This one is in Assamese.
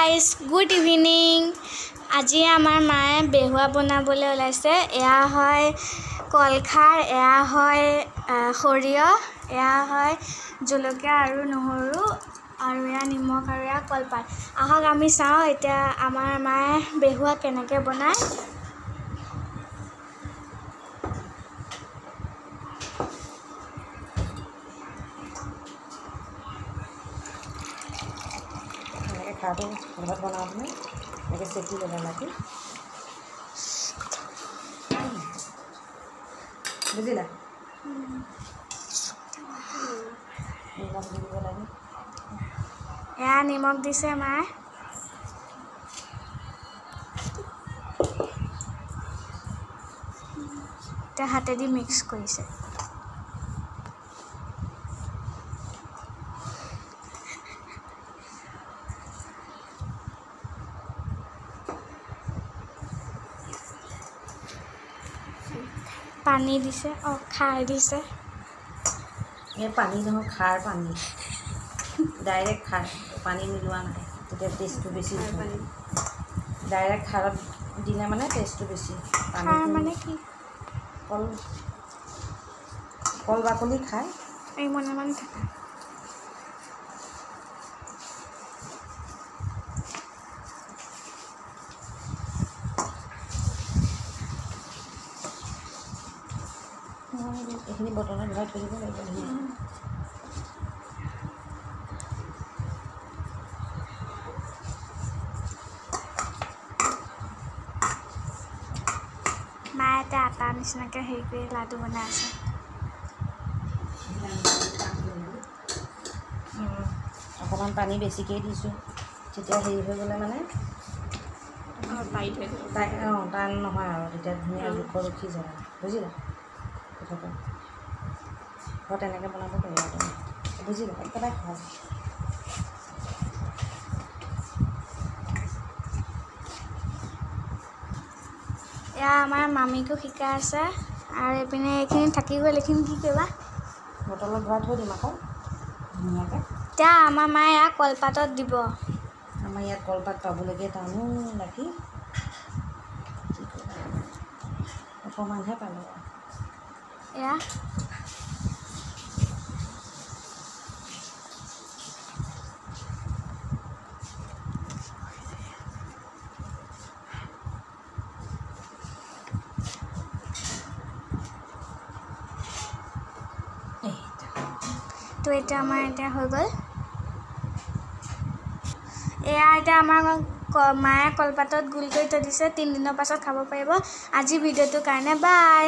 Guys good evening. আজি আমাৰ মায়ে বেহুৱা বনাবলৈ ওলাইছে। এয়া হয় কলখাৰ, এয়া হয় সৰিয়হ, এয়া হয় জলকীয়া আৰু নহৰু, আৰু এয়া নিমখ আৰু এয়া কলপাত। আহক আমি চাওঁ এতিয়া আমাৰ মায়ে বেহুৱা কেনেকৈ বনায়। খাৰটো ঘৰত বনাওঁতে এনেকৈ চেকি ল'ব লাগে, বুজিলা? নিমখ দি দিব লাগে। এয়া নিমখ দিছে মায়ে। এতিয়া হাতেদি মিক্স কৰিছে। পানী দিছে, খাৰ দিছে। এই পানী নহয়, খাৰ পানী, ডাইৰেক্ট খাৰ, পানী মিলোৱা নাই, তেতিয়া টেষ্টটো বেছি উঠে। ডাইৰেক্ট খাৰত দিলে মানে টেষ্টটো বেছি। খাৰ মানে কি? কল বাকলি খায় এই মনে থাকে। এইখিনি বটলত ভৰাই থৈ দিব লাগিব। মায়ে এতিয়া আটা নিচিনাকৈ হেৰি কৰি লাডু বনাই আছে। অকণমান পানী বেছিকৈ দিছোঁ, তেতিয়া হেৰি হৈ গ'লে মানে টান নহয় আৰু তেতিয়া ধুনীয়া জোখত উঠি যায়, বুজিলা কথাটো? ঘৰত তেনেকৈ বনাব পাৰিবা তুমি, বুজিলা? একেবাৰে সহজ। এয়া আমাৰ মামীকো শিকাই আছে, আৰু এইপিনে এইখিনি থাকি গ'ল। এইখিনি কি কৰিবা? বটলত ভৰাই থৈ দিম আকৌ ধুনীয়াকৈ। এতিয়া আমাৰ মায়ে এয়া কলপাতত দিব। আমাৰ ইয়াত কলপাত পাবলৈকে টানো লাগি, অকণমানহে পালোঁ। এয়া তো এতিয়া আমাৰ এতিয়া হৈ গ'ল। এয়া এতিয়া আমাৰ মায়ে কলপাতত গোল কৰি থৈ দিছে। 3 দিনৰ পাছত খাব পাৰিব। আজি ভিডিঅ'টোৰ কাৰণে বাই।